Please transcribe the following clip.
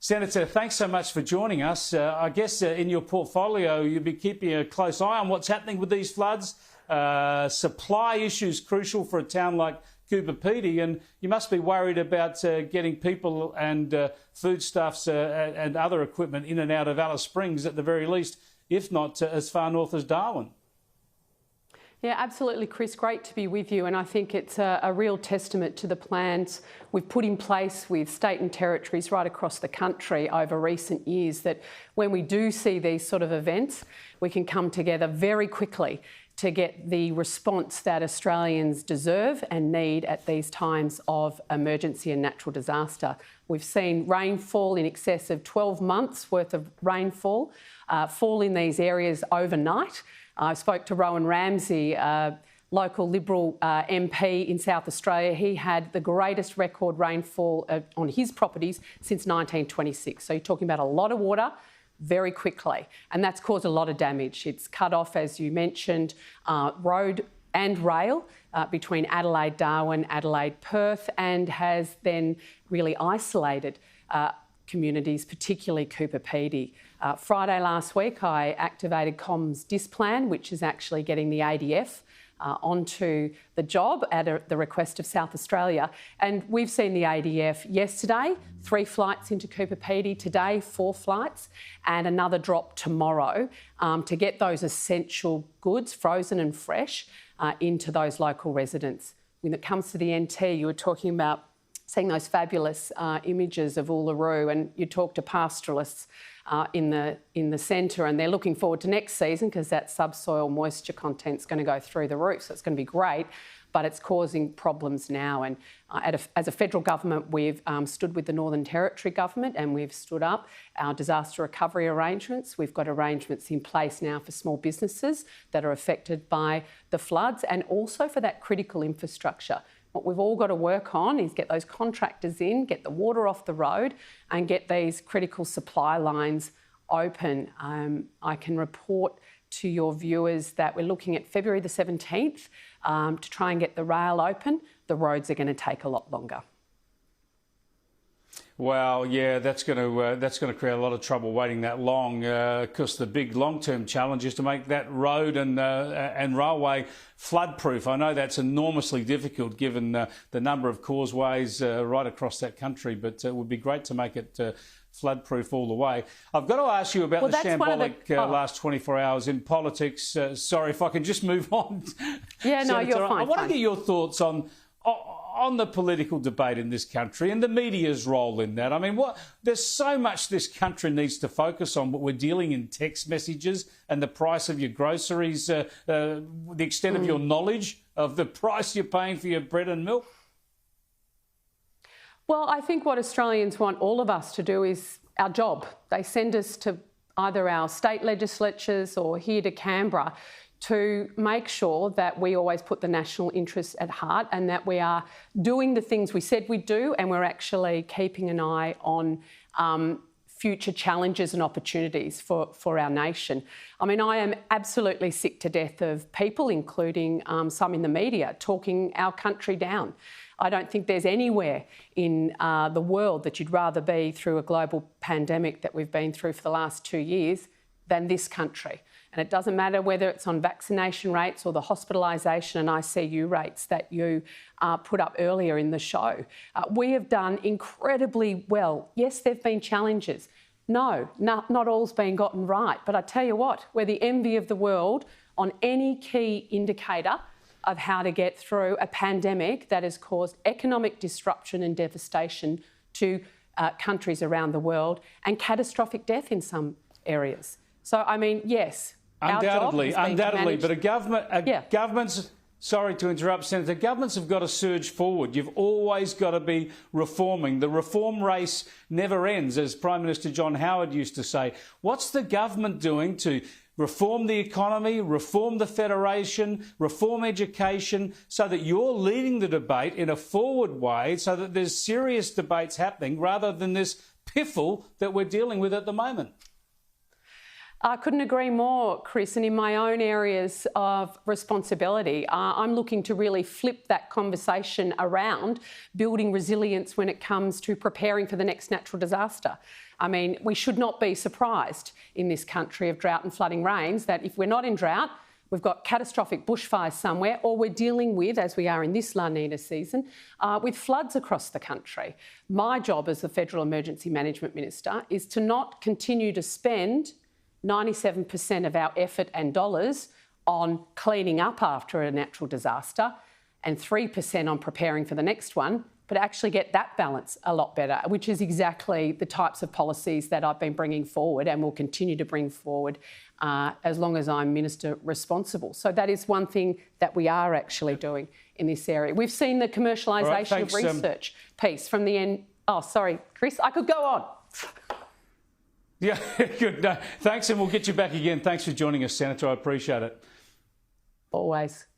Senator, thanks so much for joining us. I guess in your portfolio, you'll be keeping a close eye on what's happening with these floods. Supply issues crucial for a town like Cooper Pedy, and you must be worried about getting people and foodstuffs and other equipment in and out of Alice Springs at the very least, if not as far north as Darwin. Yeah, absolutely, Chris. Great to be with you. And I think it's a real testament to the plans we've put in place with state and territories right across the country over recent years, that when we do see these sort of events, we can come together very quickly to get the response that Australians deserve and need at these times of emergency and natural disaster. We've seen rainfall in excess of 12 months worth of rainfall fall in these areas overnight. I spoke to Rowan Ramsey, local Liberal MP in South Australia. He had the greatest record rainfall on his properties since 1926. So you're talking about a lot of water very quickly, and that's caused a lot of damage. It's cut off, as you mentioned, road and rail between Adelaide, Darwin, Adelaide, Perth, and has then really isolated communities, particularly Cooper Pedy. Friday last week, I activated Comms Displan, which is actually getting the ADF onto the job at the request of South Australia. And we've seen the ADF yesterday, 3 flights into Cooper Pedy, today 4 flights, and another drop tomorrow to get those essential goods, frozen and fresh, into those local residents. When it comes to the NT, you were talking about seeing those fabulous images of Uluru, and you talk to pastoralists in the centre, and they're looking forward to next season because that subsoil moisture content's going to go through the roof, so it's going to be great, but it's causing problems now. And as a federal government, we've stood with the Northern Territory government and we've stood up our disaster recovery arrangements. We've got arrangements in place now for small businesses that are affected by the floods, and also for that critical infrastructure. What we've all got to work on is get those contractors in, get the water off the road, and get these critical supply lines open. I can report to your viewers that we're looking at February the 17th to try and get the rail open. The roads are going to take a lot longer. Well, yeah, that's going to create a lot of trouble waiting that long. Because the big long-term challenge is to make that road and railway flood-proof. I know that's enormously difficult given the number of causeways right across that country, but it would be great to make it flood-proof all the way. I've got to ask you about the shambolic last 24 hours in politics. Sorry, if I can just move on. Yeah, no, you're fine. I want to get your thoughts on the political debate in this country and the media's role in that. I mean, there's so much this country needs to focus on, but we're dealing in text messages and the price of your groceries, the extent of your knowledge of the price you're paying for your bread and milk. Well, I think what Australians want all of us to do is our job. They send us to either our state legislatures or here to Canberra to make sure that we always put the national interest at heart and that we are doing the things we said we'd do, and we're actually keeping an eye on future challenges and opportunities for our nation. I mean, I am absolutely sick to death of people, including some in the media, talking our country down. I don't think there's anywhere in the world that you'd rather be through a global pandemic that we've been through for the last 2 years than this country. And it doesn't matter whether it's on vaccination rates or the hospitalisation and ICU rates that you put up earlier in the show. We have done incredibly well. Yes, there have been challenges. No, not all's been gotten right. But I tell you what, we're the envy of the world on any key indicator of how to get through a pandemic that has caused economic disruption and devastation to countries around the world and catastrophic death in some areas. So, I mean, yes, undoubtedly, but governments, sorry to interrupt, Senator, governments have got to surge forward. You've always got to be reforming. The reform race never ends, as Prime Minister John Howard used to say. What's the government doing to reform the economy, reform the federation, reform education, so that you're leading the debate in a forward way, so that there's serious debates happening rather than this piffle that we're dealing with at the moment? I couldn't agree more, Chris. And in my own areas of responsibility, I'm looking to really flip that conversation around building resilience when it comes to preparing for the next natural disaster. I mean, we should not be surprised in this country of drought and flooding rains that if we're not in drought, we've got catastrophic bushfires somewhere, or we're dealing with, as we are in this La Nina season, with floods across the country. My job as the Federal Emergency Management Minister is to not continue to spend 97% of our effort and dollars on cleaning up after a natural disaster and 3% on preparing for the next one, but actually get that balance a lot better, which is exactly the types of policies that I've been bringing forward and will continue to bring forward as long as I'm Minister responsible. So that is one thing that we are actually doing in this area. We've seen the commercialisation of research piece from the end. Oh, sorry, Chris, I could go on. Yeah, good. No, thanks, and we'll get you back again. Thanks for joining us, Senator. I appreciate it. Always.